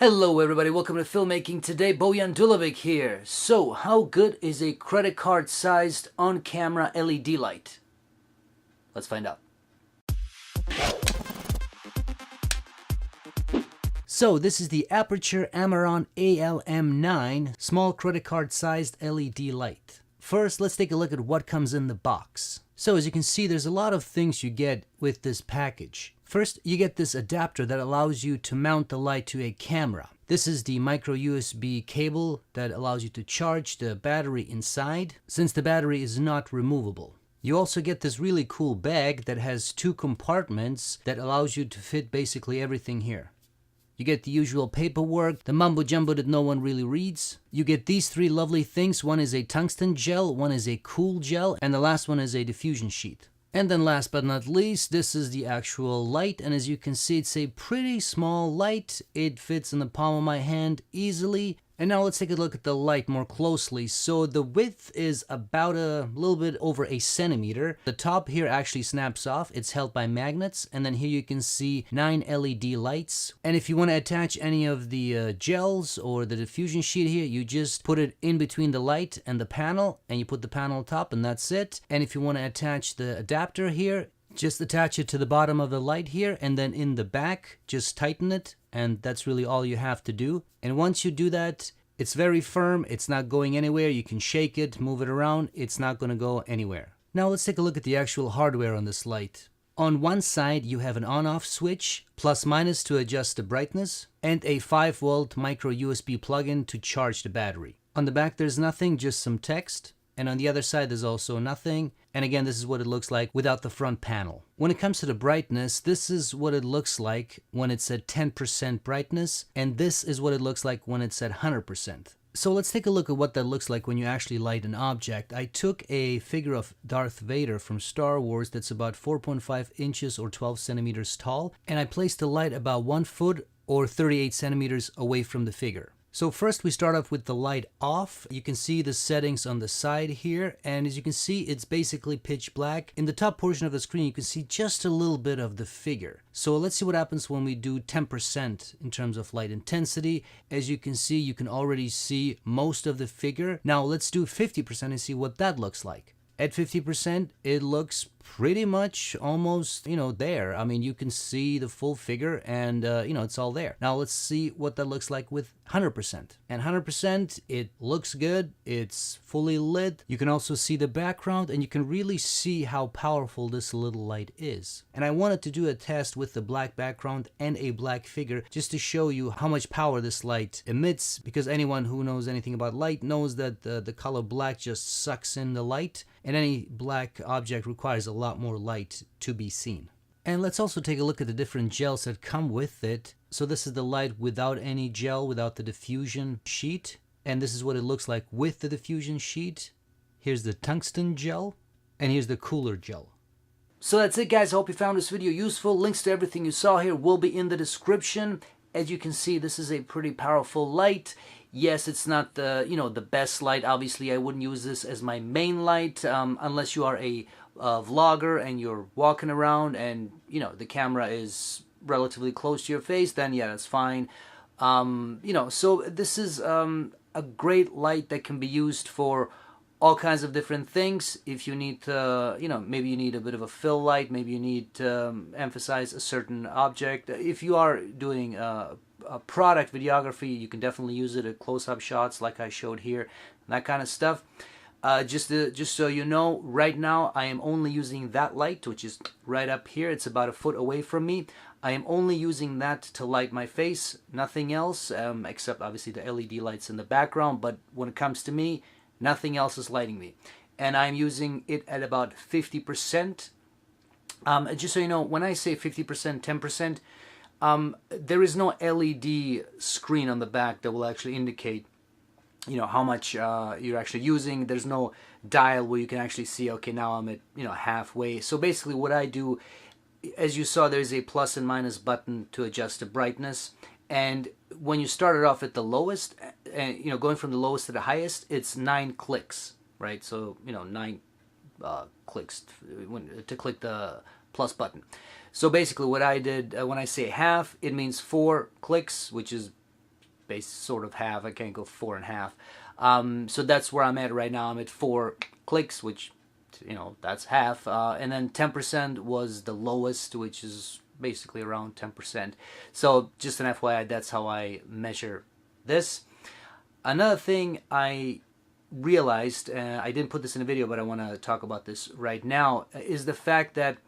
Hello everybody, welcome to Filmmaking. Today, Bojan Dulabic here. So, how good is a credit card sized on-camera LED light? Let's find out. So, this is the Aputure Amaran AL-M9 small credit card sized LED light. First, let's take a look at what comes in the box. So, as you can see, there's a lot of things you get with this package. First, you get this adapter that allows you to mount the light to a camera. This is the micro USB cable that allows you to charge the battery inside, since the battery is not removable. You also get this really cool bag that has two compartments that allows you to fit basically everything here. You get the usual paperwork, the mumbo jumbo that no one really reads. You get these three lovely things. One is a tungsten gel, one is a cool gel, and the last one is a diffusion sheet. And then last but not least, this is the actual light, and as you can see, it's a pretty small light. It fits in the palm of my hand easily. And now let's take a look at the light more closely. So the width is about a little bit over a centimeter. The top here actually snaps off. It's held by magnets. And then here you can see 9 LED lights. And if you want to attach any of the gels or the diffusion sheet here, you just put it in between the light and the panel, and you put the panel on top, and that's it. And if you want to attach the adapter here, just attach it to the bottom of the light here, and then in the back, just tighten it, and that's really all you have to do. And once you do that, it's very firm, it's not going anywhere. You can shake it, move it around, it's not going to go anywhere. Now let's take a look at the actual hardware on this light. On one side, you have an on-off switch, plus minus to adjust the brightness, and a 5-volt micro USB plug-in to charge the battery. On the back, there's nothing, just some text. And on the other side, there's also nothing. And again, this is what it looks like without the front panel. When it comes to the brightness, this is what it looks like when it's at 10% brightness. And this is what it looks like when it's at 100%. So let's take a look at what that looks like when you actually light an object. I took a figure of Darth Vader from Star Wars that's about 4.5 inches or 12 centimeters tall. And I placed the light about 1 foot or 38 centimeters away from the figure. So first we start off with the light off. You can see the settings on the side here, and as you can see, it's basically pitch black. In the top portion of the screen, you can see just a little bit of the figure. So let's see what happens when we do 10% in terms of light intensity. As you can see, you can already see most of the figure. Now let's do 50% and see what that looks like. At 50%, it looks pretty much almost, there. I mean, you can see the full figure and, it's all there. Now, let's see what that looks like with 100%. And 100%, it looks good. It's fully lit. You can also see the background, and you can really see how powerful this little light is. And I wanted to do a test with the black background and a black figure just to show you how much power this light emits, because anyone who knows anything about light knows that the color black just sucks in the light, and any black object requires a lot more light to be seen. And let's also take a look at the different gels that come with it. So this is the light without any gel, without the diffusion sheet. And this is what it looks like with the diffusion sheet. Here's the tungsten gel, and here's the cooler gel. So that's it, guys. I hope you found this video useful. Links to everything you saw here will be in the description. As you can see, this is a pretty powerful light. Yes, it's not the, the best light. Obviously, I wouldn't use this as my main light unless you are a vlogger and you're walking around and, the camera is relatively close to your face, then yeah, that's fine. So this is a great light that can be used for all kinds of different things. If you need to, maybe you need a bit of a fill light, maybe you need to emphasize a certain object. If you are doing a product videography, you can definitely use it at close-up shots like I showed here, that kind of stuff. Just so you know, right now I am only using that light, which is right up here. It's about a foot away from me. I am only using that to light my face, nothing else, except obviously the LED lights in the background. But when it comes to me, nothing else is lighting me. And I'm using it at about 50%. Just so you know, when I say 50%, 10%, there is no LED screen on the back that will actually indicate how much you're actually using. There's no dial where you can actually see, okay, now I'm at, halfway. So basically what I do, as you saw, there's a plus and minus button to adjust the brightness. And when you start it off at the lowest, and going from the lowest to the highest, it's 9 clicks, right? So, 9 clicks to click the plus button. So basically what I did, when I say half, it means 4 clicks, which is sort of half. I can't go 4.5. So that's where I'm at right now. I'm at 4 clicks, which, you know, that's half. And then 10% was the lowest, which is basically around 10%. So just an FYI, that's how I measure this. Another thing I realized, I didn't put this in a video, but I want to talk about this right now, is the fact that,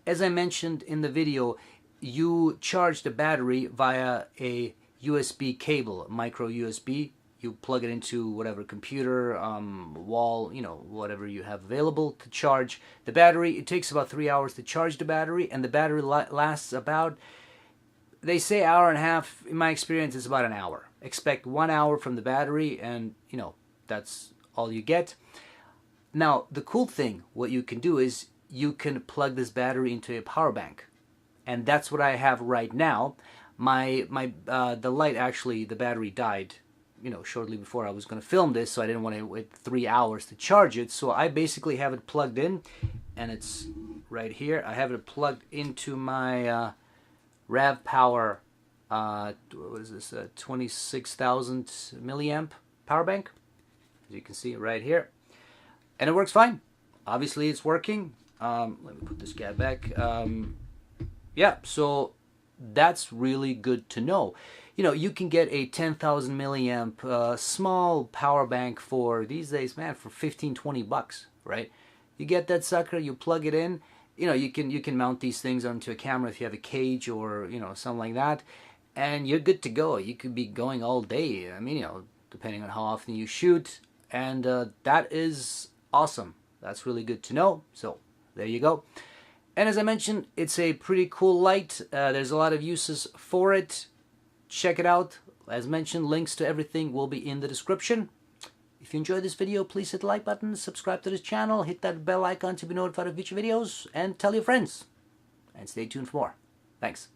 as I mentioned in the video, you charge the battery via a USB cable, micro USB. You plug it into whatever computer, wall, you know, whatever you have available to charge the battery. It takes about 3 hours to charge the battery, and the battery lasts about, they say, hour and a half. In my experience, it's about an hour. Expect 1 hour from the battery, and, you know, that's all you get. Now, the cool thing, what you can do is you can plug this battery into a power bank, and that's what I have right now. The light, actually, the battery died, you know, shortly before I was going to film this, so I didn't want to wait 3 hours to charge it. So I basically have it plugged in, and it's right here. I have it plugged into my RavPower, what is this, 26,000 milliamp power bank, as you can see right here, and it works fine. Obviously, it's working. Let me put this guy back. Yeah, so that's really good to know. You know, you can get a 10,000 milliamp small power bank for these days, man, for 15-20 bucks, right? You get that sucker, you plug it in. You know, you can mount these things onto a camera if you have a cage or, you know, something like that, and you're good to go. You could be going all day. I mean, you know, depending on how often you shoot, and that is awesome. That's really good to know. So there you go. And as I mentioned, it's a pretty cool light. There's a lot of uses for it. Check it out. As mentioned, links to everything will be in the description. If you enjoyed this video, please hit the like button, subscribe to this channel, hit that bell icon to be notified of future videos, and tell your friends. And stay tuned for more. Thanks.